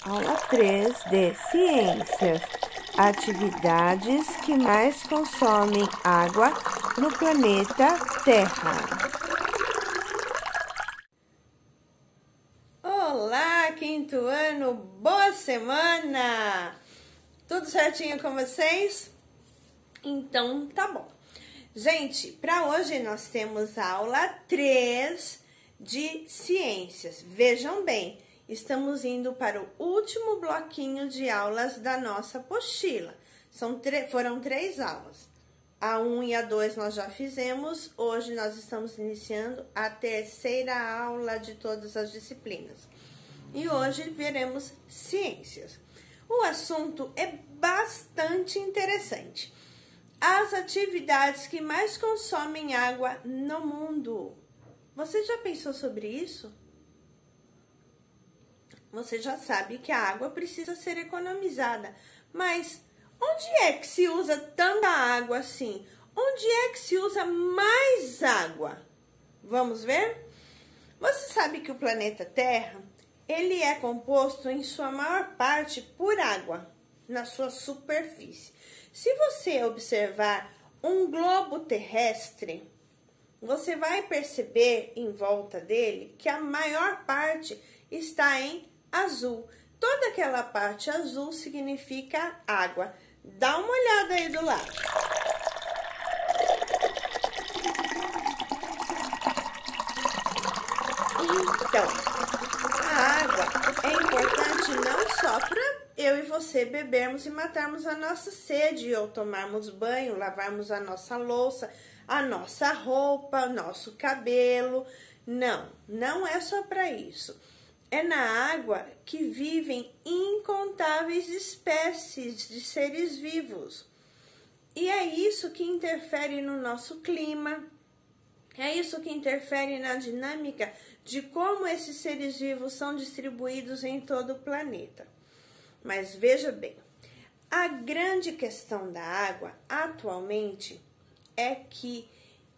Aula 3 de Ciências. Atividades que mais consomem água no planeta Terra. Olá, quinto ano, boa semana! Tudo certinho com vocês? Então, tá bom. Gente, para hoje nós temos a aula 3 de Ciências. Vejam bem, estamos indo para o último bloquinho de aulas da nossa apostila. Foram 3 aulas. A 1 e a 2 nós já fizemos. Hoje nós estamos iniciando a terceira aula de todas as disciplinas. E hoje veremos ciências. O assunto é bastante interessante. As atividades que mais consomem água no mundo. Você já pensou sobre isso? Você já sabe que a água precisa ser economizada, mas onde é que se usa tanta água assim? Onde é que se usa mais água? Vamos ver? Você sabe que o planeta Terra, ele é composto em sua maior parte por água, na sua superfície. Se você observar um globo terrestre, você vai perceber em volta dele que a maior parte está em azul. Toda aquela parte azul significa água. Dá uma olhada aí do lado. Então, a água é importante não só para eu e você bebermos e matarmos a nossa sede, ou tomarmos banho, lavarmos a nossa louça, a nossa roupa, o nosso cabelo. Não, não é só para isso. É na água que vivem incontáveis espécies de seres vivos. E é isso que interfere no nosso clima, é isso que interfere na dinâmica de como esses seres vivos são distribuídos em todo o planeta. Mas veja bem, a grande questão da água atualmente é que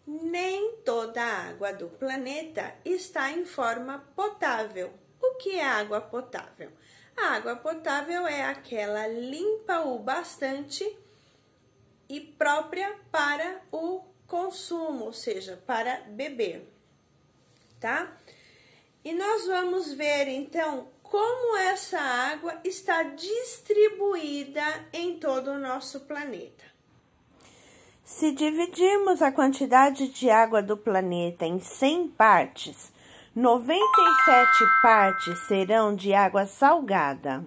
nem toda a água do planeta está em forma potável. O que é água potável? A água potável é aquela limpa o bastante e própria para o consumo, ou seja, para beber, tá? E nós vamos ver então como essa água está distribuída em todo o nosso planeta. Se dividirmos a quantidade de água do planeta em 100 partes, 97 partes serão de água salgada.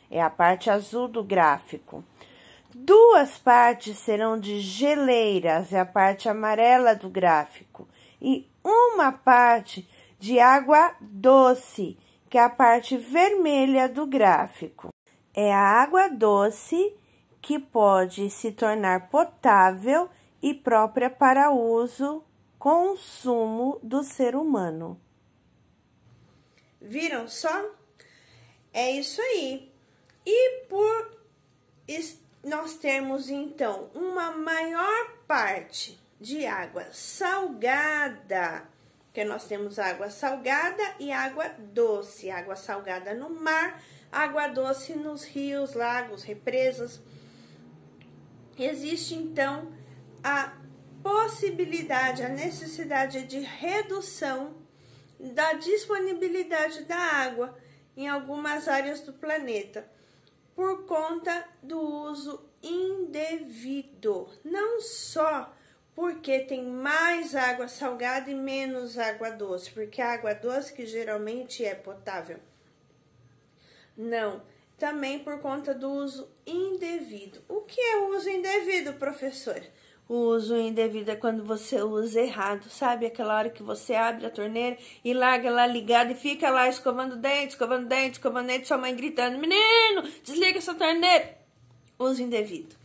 É a parte azul do gráfico. 2 partes serão de geleiras, é a parte amarela do gráfico. E 1 parte de água doce, que é a parte vermelha do gráfico. É a água doce que pode se tornar potável e própria para uso, consumo do ser humano. Viram só? É isso aí. E por nós termos, então, uma maior parte de água salgada, porque nós temos água salgada e água doce. Água salgada no mar, água doce nos rios, lagos, represas. Existe, então, a possibilidade, a necessidade de redução da disponibilidade da água em algumas áreas do planeta, por conta do uso indevido, não só porque tem mais água salgada e menos água doce, porque a água doce que geralmente é potável. Não, também por conta do uso indevido. O que é o uso indevido, professor? O uso indevido é quando você usa errado, sabe? Aquela hora que você abre a torneira e larga ela ligada e fica lá escovando dente, escovando dente, escovando dente, sua mãe gritando, menino, desliga essa torneira. Uso indevido.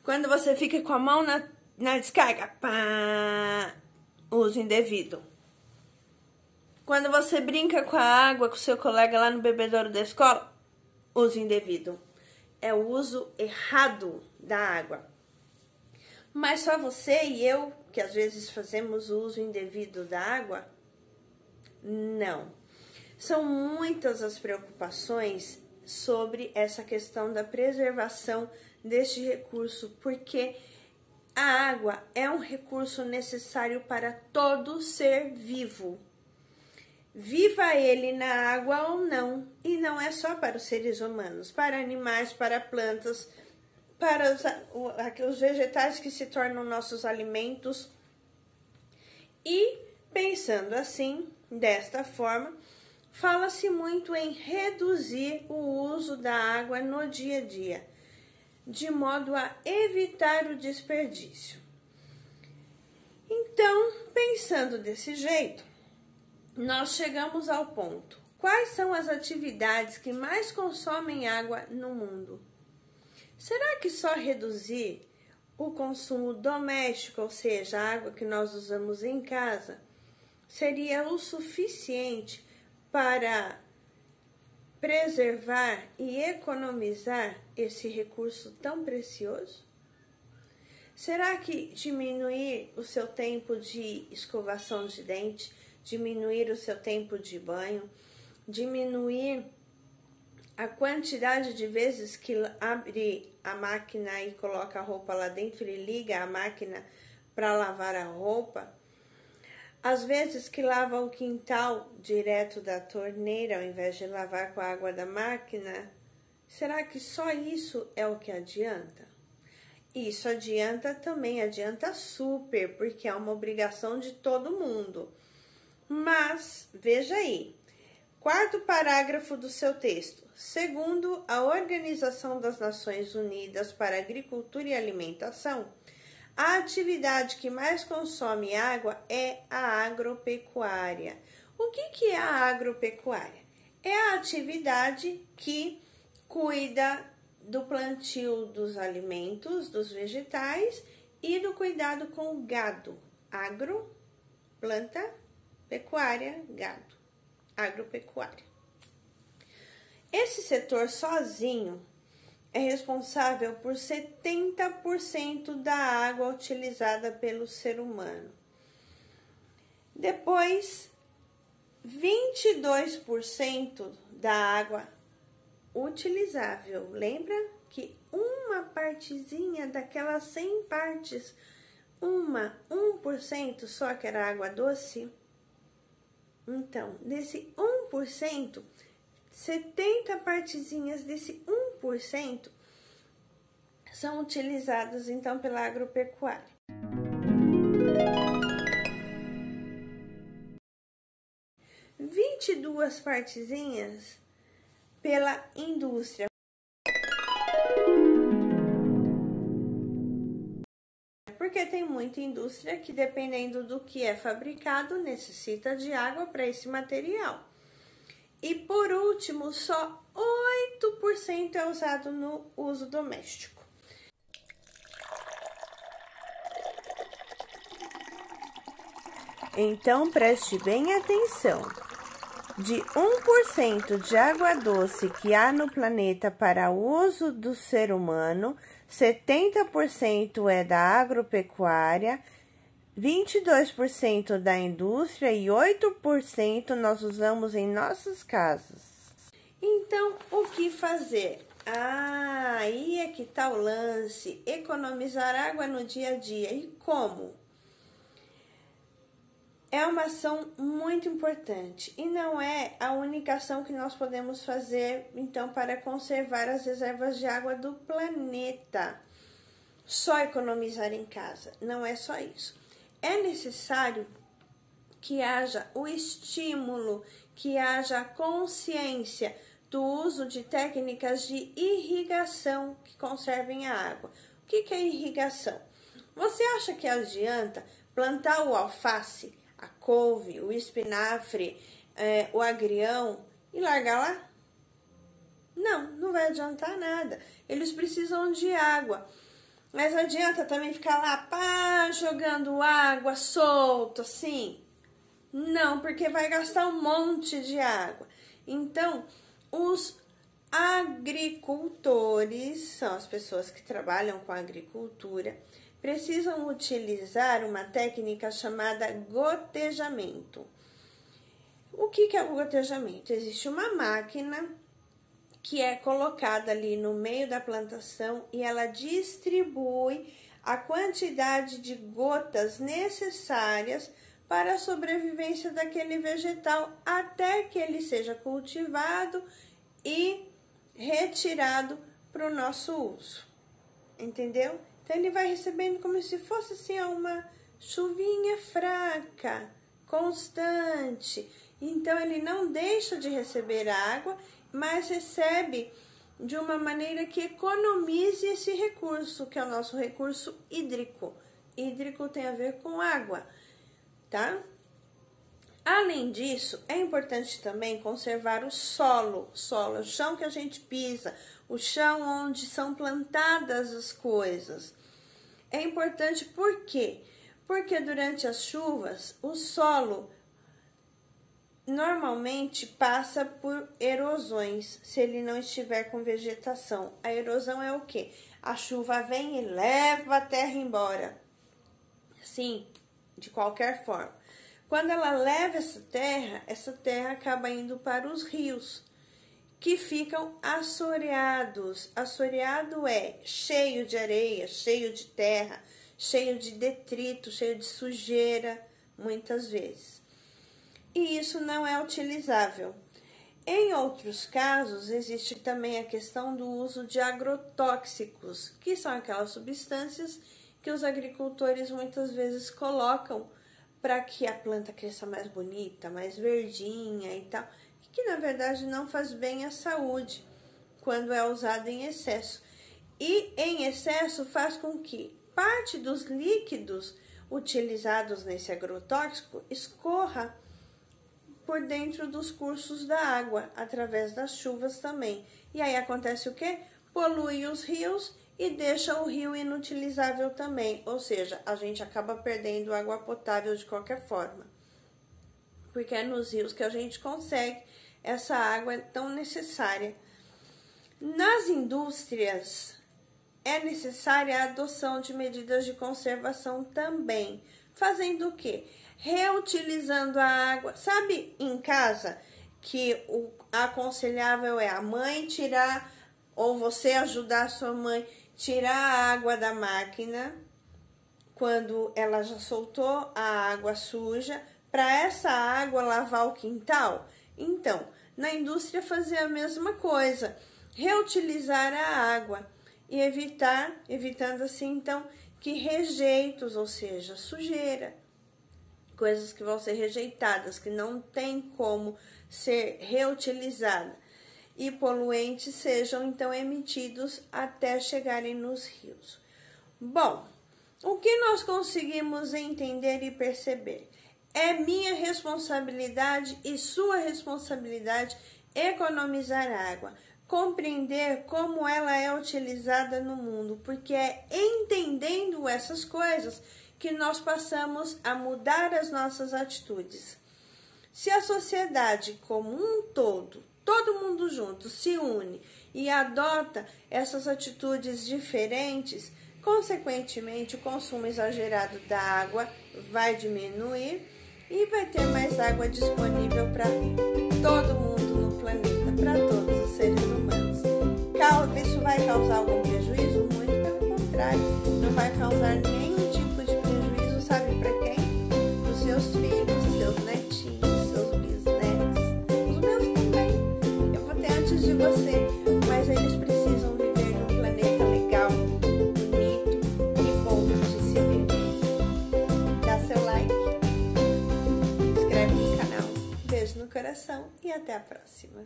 Quando você fica com a mão na descarga, pá, uso indevido. Quando você brinca com a água com seu colega lá no bebedouro da escola, uso indevido. É o uso errado da água. Mas só você e eu, que às vezes fazemos o uso indevido da água? Não. São muitas as preocupações sobre essa questão da preservação deste recurso, porque a água é um recurso necessário para todo ser vivo. Viva ele na água ou não, e não é só para os seres humanos, para animais, para plantas, para os vegetais que se tornam nossos alimentos. E pensando assim, desta forma, fala-se muito em reduzir o uso da água no dia a dia, de modo a evitar o desperdício. Então, pensando desse jeito, nós chegamos ao ponto: quais são as atividades que mais consomem água no mundo? Será que só reduzir o consumo doméstico, ou seja, a água que nós usamos em casa, seria o suficiente para preservar e economizar esse recurso tão precioso? Será que diminuir o seu tempo de escovação de dente, diminuir o seu tempo de banho, diminuir a quantidade de vezes que abre a máquina e coloca a roupa lá dentro e liga a máquina para lavar a roupa, às vezes que lava o quintal direto da torneira ao invés de lavar com a água da máquina, será que só isso é o que adianta? Isso adianta também, adianta super, porque é uma obrigação de todo mundo. Mas, veja aí, quarto parágrafo do seu texto. Segundo a Organização das Nações Unidas para a Agricultura e Alimentação, a atividade que mais consome água é a agropecuária. O que é a agropecuária? É a atividade que cuida do plantio dos alimentos, dos vegetais e do cuidado com o gado. Agro, planta, pecuária, gado. Agropecuária. Esse setor sozinho é responsável por 70% da água utilizada pelo ser humano. Depois, 22% da água utilizável. Lembra que uma partezinha daquelas 100 partes, 1% só que era água doce? Então, desse 1%, 70 partezinhas desse 1% são utilizadas então pela agropecuária. 22 partezinhas pela indústria. Porque tem muita indústria que, dependendo do que é fabricado, necessita de água para esse material. E por último, só 8% é usado no uso doméstico. Então, preste bem atenção. De 1% de água doce que há no planeta para uso do ser humano, 70% é da agropecuária, 22% da indústria e 8% nós usamos em nossas casas. Então, o que fazer? Aí é que tá o lance, economizar água no dia a dia. E como? É uma ação muito importante e não é a única ação que nós podemos fazer, então, para conservar as reservas de água do planeta. Só economizar em casa, não é só isso. É necessário que haja o estímulo, que haja a consciência do uso de técnicas de irrigação que conservem a água. O que é irrigação? Você acha que adianta plantar o alface, a couve, o espinafre, o agrião e largar lá? Não vai adiantar nada. Eles precisam de água. Mas adianta também ficar lá, jogando água solto, assim? Não, porque vai gastar um monte de água. Então, os agricultores, são as pessoas que trabalham com agricultura, precisam utilizar uma técnica chamada gotejamento. O que é o gotejamento? Existe uma máquina que é colocada ali no meio da plantação e ela distribui a quantidade de gotas necessárias para a sobrevivência daquele vegetal até que ele seja cultivado e retirado para o nosso uso, entendeu? Então ele vai recebendo como se fosse assim uma chuvinha fraca, constante. Então ele não deixa de receber água, mas recebe de uma maneira que economize esse recurso, que é o nosso recurso hídrico. Hídrico tem a ver com água, tá? Além disso, é importante também conservar o solo, o chão que a gente pisa, o chão onde são plantadas as coisas. É importante por quê? Porque durante as chuvas, o solo normalmente passa por erosões, se ele não estiver com vegetação. A erosão é o quê? A chuva vem e leva a terra embora. Sim, de qualquer forma. Quando ela leva essa terra acaba indo para os rios, que ficam assoreados. Assoreado é cheio de areia, cheio de terra, cheio de detrito, cheio de sujeira, muitas vezes. E isso não é utilizável. Em outros casos, existe também a questão do uso de agrotóxicos, que são aquelas substâncias que os agricultores muitas vezes colocam para que a planta cresça mais bonita, mais verdinha e tal, que na verdade não faz bem à saúde quando é usado em excesso. E em excesso faz com que parte dos líquidos utilizados nesse agrotóxico escorra por dentro dos cursos da água, através das chuvas também. E aí acontece o quê? Polui os rios e deixa o rio inutilizável também, ou seja, a gente acaba perdendo água potável de qualquer forma, porque é nos rios que a gente consegue essa água tão necessária. Nas indústrias, é necessária a adoção de medidas de conservação também, fazendo o quê? Reutilizando a água. Sabe em casa que o aconselhável é a mãe tirar, ou você ajudar a sua mãe tirar a água da máquina quando ela já soltou a água suja, para essa água lavar o quintal? Então, na indústria fazer a mesma coisa, reutilizar a água e evitando assim então que rejeitos, ou seja, sujeira, coisas que vão ser rejeitadas, que não tem como ser reutilizada, e poluentes sejam então emitidos até chegarem nos rios. Bom, o que nós conseguimos entender e perceber? É minha responsabilidade e sua responsabilidade economizar água, compreender como ela é utilizada no mundo, porque é entendendo essas coisas que nós passamos a mudar as nossas atitudes. Se a sociedade como um todo mundo junto se une e adota essas atitudes diferentes, consequentemente o consumo exagerado da água vai diminuir e vai ter mais água disponível para todo mundo no planeta, para todos os seres humanos. Isso vai causar algum prejuízo? Muito pelo contrário, não vai causar nenhum tipo de prejuízo, sabe para quem? Para os seus filhos, seus netinhos, seus bisnetos, os meus também. Eu vou ter antes de você, mas eles precisam viver num planeta legal, bonito e bom de se viver. Dá seu like, inscreve no canal, beijo no coração e até a próxima.